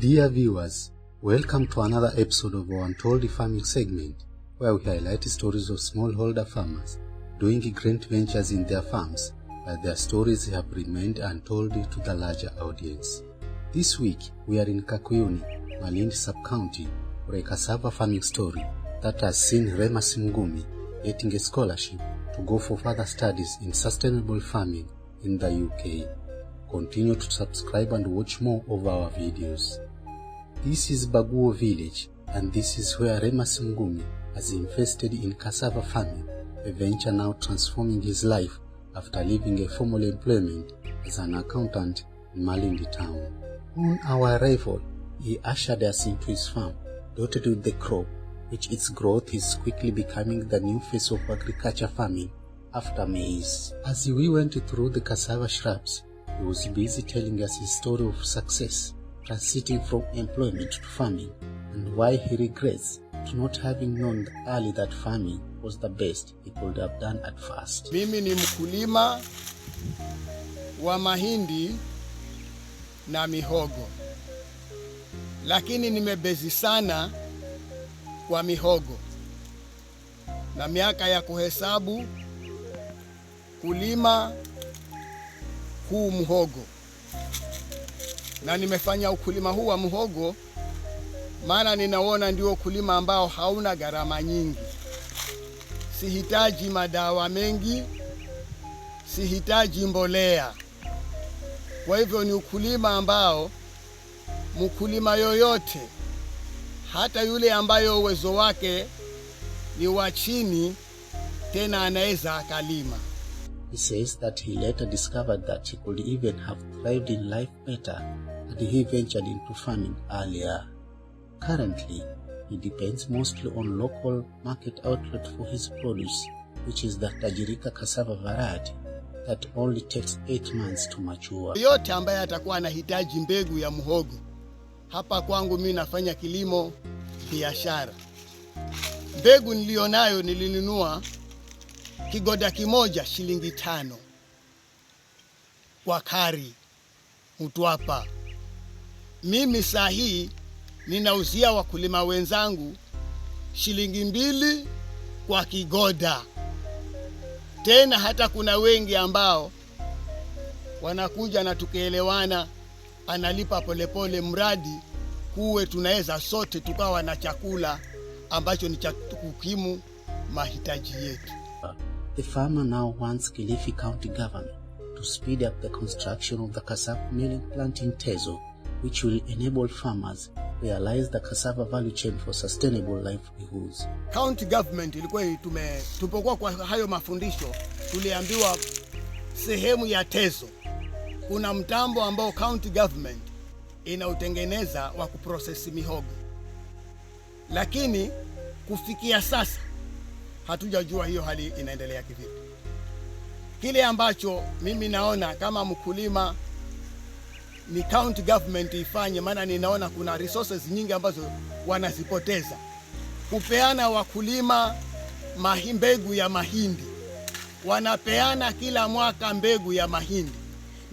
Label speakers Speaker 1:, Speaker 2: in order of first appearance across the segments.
Speaker 1: Dear viewers, welcome to another episode of our Untold Farming segment, where we highlight stories of smallholder farmers doing great ventures in their farms, but their stories have remained untold to the larger audience. This week, we are in Kakuyuni, Malindi sub-county, for a cassava farming story that has seen Remus Mngumi getting a scholarship to go for further studies in sustainable farming in the UK. Continue to subscribe and watch more of our videos. This is Baguo village, and this is where Remus Mngumi has invested in cassava farming, a venture now transforming his life after leaving a formal employment as an accountant in Malindi town. On our arrival, he ushered us into his farm, dotted with the crop, which its growth is quickly becoming the new face of agriculture farming after maize. As we went through the cassava shrubs, he was busy telling us his story of success, transiting from employment to farming, and why he regrets to not having known early that farming was the best he could have done at first.
Speaker 2: Mimi ni mkulima wa mahindi na mihogo, lakini nimebezi sana kwa mihogo, na miaka ya kuhesabu kulima huu mhogo, na nimefanya ukulima huu wa mhogo maana ninaona ndio ukulima ambao hauna gharama nyingi. Sihitaji madawa mengi, sihitaji mbolea. Kwa hivyo ni ukulima ambao mkulima yoyote, hata yule ambayo uwezo wake ni wa chini, tena anaweza akalima.
Speaker 1: He says that he later discovered that he could even have thrived in life better had he ventured into farming earlier. Currently, he depends mostly on local market outlet for his produce, which is the Tajirika cassava variety that only takes 8 months to mature.
Speaker 2: Yote ambaye atakuwa anahitaji mbegu ya muhogo, hapa kwangu mimi nafanya kilimo biashara. Mbegu nilionayo nilinunua kigoda kimoja shilingi 5 kwa kari Mtwapa. Mimi saa hii ninauzia wakulima wenzangu shilingi 2 kwa kigoda. Tena hata kuna wengi ambao wanakuja na tukielewana, analipa polepole, mradi kuwe tunaweza sote tukawa na chakula ambacho ni cha kukimu mahitaji yetu.
Speaker 1: The farmer now wants Kilifi County government to speed up the construction of the cassava milling plant in Tezo, which will enable farmers realize the cassava value chain for sustainable livelihoods.
Speaker 2: County government ilikuwa tupokuwa kwa hayo mafundisho, tuliambiwa sehemu ya Tezo kuna mtambo ambao county government inautengeneza wa kuprocess mihogo, lakini kufikia sasa hatujajua hiyo hali inaendelea kivipi. Kile ambacho mimi naona kama mkulima ni county government ifanye, maana ninaona kuna resources nyingi ambazo wanazipoteza. Kupeana wakulima mbegu ya mahindi, wanapeana kila mwaka mbegu ya mahindi,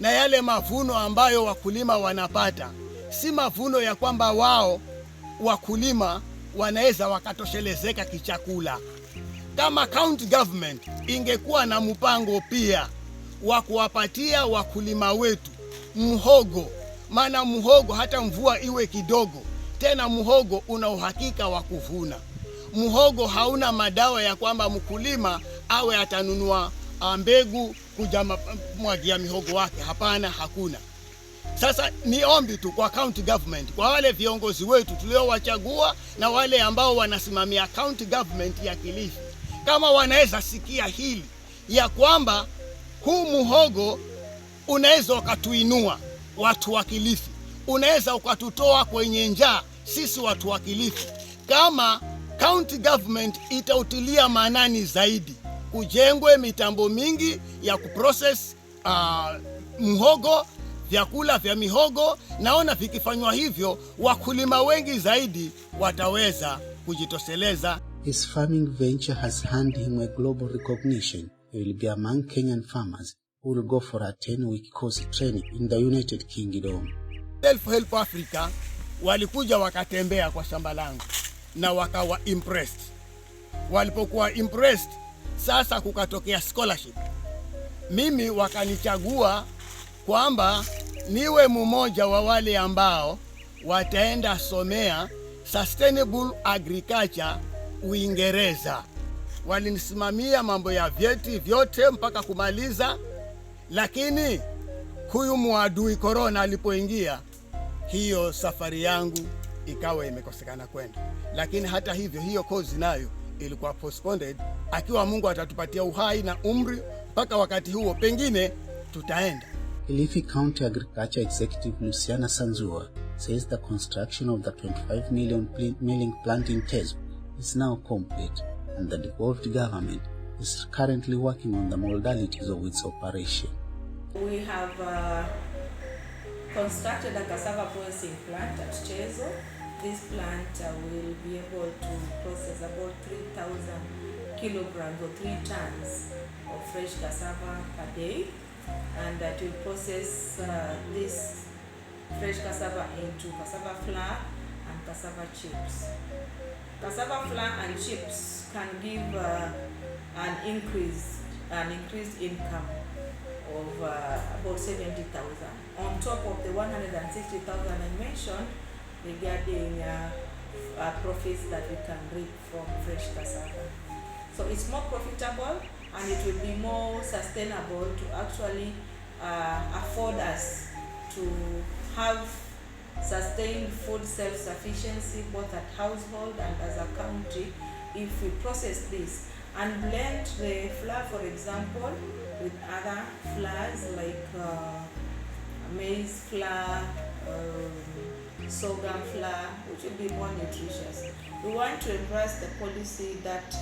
Speaker 2: na yale mavuno ambayo wakulima wanapata si mavuno ya kwamba wao wakulima wanaweza wakatoshelezeka kichakula. Kama county government ingekuwa na mpango pia wa kuwapatia wakulima wetu mhogo, maana mhogo hata mvua iwe kidogo, tena mhogo una uhakika wa kuvuna. Mhogo hauna madawa ya kwamba mkulima awe atanunua mbegu kuja mwagia mihogo wake. Hapana, hakuna. Sasa ni ombi tu kwa county government, kwa wale viongozi wetu tuliowachagua na wale ambao wanasimamia county government ya Kilifi, kama wanaweza sikia hili ya kwamba huu muhogo unaweza ukatuinua watu wa Kilifi, unaweza ukatutoa kwenye njaa sisi watu wa Kilifi, kama county government itautilia maanani zaidi, kujengwe mitambo mingi ya kuprocess muhogo, vyakula vya mihogo. Naona vikifanywa hivyo, wakulima wengi zaidi wataweza kujitosheleza.
Speaker 1: His farming venture has earned him a global recognition. He will be among Kenyan farmers who will go for a 10-week course training in the United Kingdom.
Speaker 2: Self-Help Africa walikuja wakatembea kwa shamba langu na wakawa impressed. Walipokuwa impressed, sasa kukatokea scholarship. Mimi wakanichagua kwamba niwe mmoja wa wale ambao wataenda somea sustainable agriculture Uingereza. Walinisimamia mambo ya vyeti vyote mpaka kumaliza, lakini huyu muadui corona alipoingia, hiyo safari yangu ikawa imekosekana kwenda. Lakini hata hivyo, hiyo kozi nayo ilikuwa postponed. Akiwa Mungu atatupatia uhai na umri mpaka wakati huo, pengine tutaenda.
Speaker 1: Kilifi County Agriculture Executive Luciana Sanzua says the construction of the 25 million milling plant in Tezo is now complete, and the devolved government is currently working on the modalities of its operation.
Speaker 3: We have constructed a cassava processing plant at Tezo. This plant will be able to process about 3,000 kilograms or 3 tons of fresh cassava per day, and that will process this fresh cassava into cassava flour and cassava chips. Cassava flour and chips can give an increased income of about 70,000 on top of the 160,000 I mentioned regarding profits that we can reap from fresh cassava. So it's more profitable, and it will be more sustainable to actually afford us to have sustained food self-sufficiency both at household and as a county if we process this and blend the flour, for example, with other flours like maize flour, sorghum flour, which will be more nutritious. We want to embrace the policy that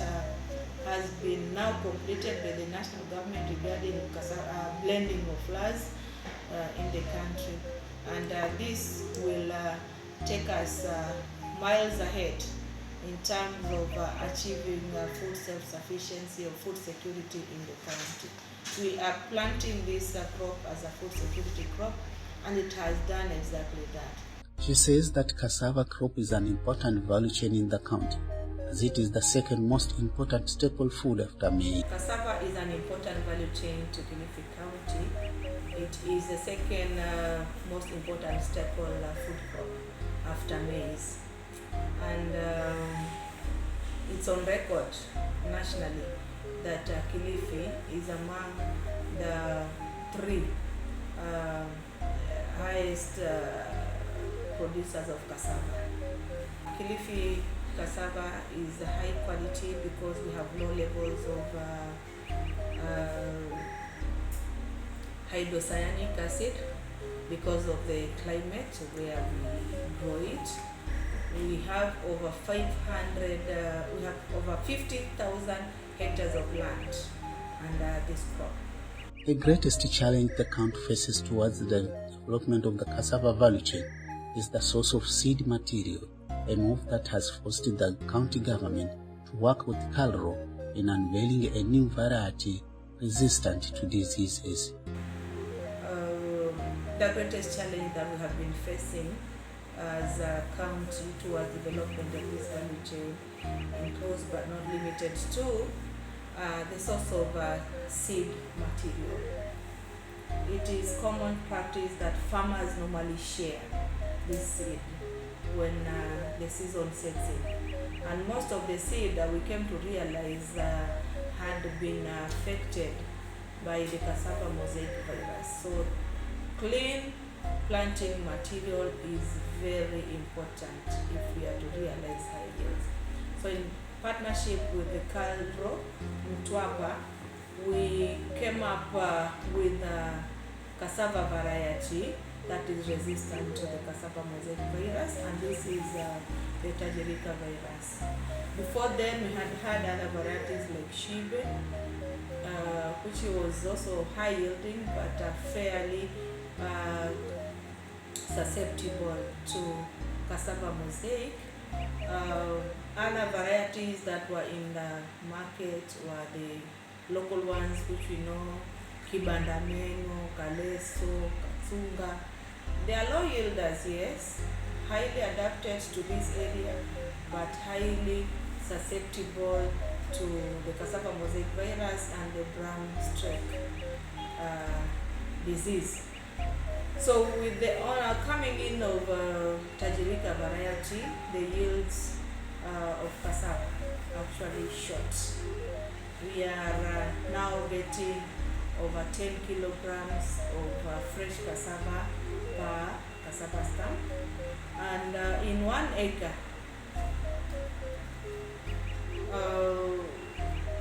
Speaker 3: has been now completed by the national government regarding blending of flours in the country, and this will take us miles ahead in terms of achieving food self-sufficiency or food security in the county. We are planting this crop as a food security crop, and it has done exactly that.
Speaker 1: She says that cassava crop is an important value chain in the county, as it is the second most important staple food after maize.
Speaker 3: Cassava is an important value chain to Kilifi County. It is the second most important staple food crop after maize. And it's on record nationally that Kilifi is among the 3 highest producers of cassava. Kilifi cassava is high quality because we have low levels of hydrocyanic acid because of the climate where we grow it. We have over 50,000 hectares of land under this crop.
Speaker 1: The greatest challenge the county faces towards the development of the cassava value chain is the source of seed material, a move that has forced the county government to work with KALRO in unveiling a new variety resistant to diseases.
Speaker 3: The greatest challenge that we have been facing as a county towards development of this value chain includes but not limited to the source of seed material. It is common practice that farmers normally share this seed when the season sets in, and most of the seed that we came to realize had been affected by the cassava mosaic virus. So clean planting material is very important if we are to realize high yields. So in partnership with the KALRO Mtwapa, we came up with a cassava variety that is resistant to the cassava mosaic virus, and this is the Tajirika virus. Before then, we had other varieties like Shibe, which was also high yielding but fairly susceptible to cassava mosaic. Other varieties that were in the market were the local ones which we know, Kibandameno, Kaleso, Katsunga. They are low yielders, yes, highly adapted to this area, but highly susceptible to the cassava mosaic virus and the brown streak disease. So with the coming in of Tajirika variety, the yields of cassava actually shot. We are now getting over 10 kilograms of fresh cassava per cassava stamp, and in 1 acre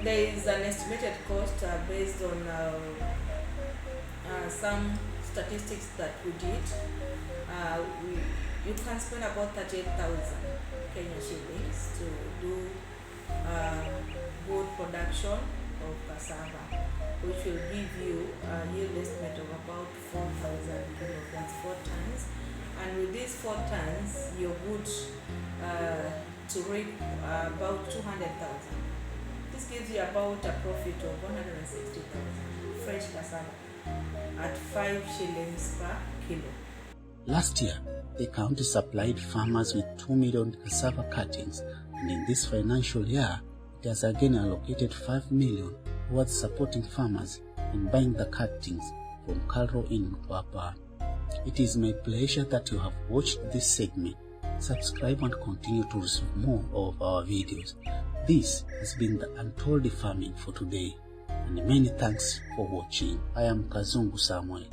Speaker 3: there is an estimated cost based on some statistics that we did. You can spend about 38,000 Kenyan shillings to do good production of cassava, which will give you a yield estimate of about 4,000 kilograms, 4 tons. And with these 4 tons, you're good to reap about 200,000. This gives you about a profit of 160,000 fresh cassava at 5 shillings per kilo.
Speaker 1: Last year, the county supplied farmers with 2 million cassava cuttings, and in this financial year, it has again allocated 5 million towards supporting farmers in buying the cuttings from Calro in Mpwapwa. It is my pleasure that you have watched this segment. Subscribe and continue to receive more of our videos. This has been the Untold Farming for today, and many thanks for watching. I am Kazungu Samuel.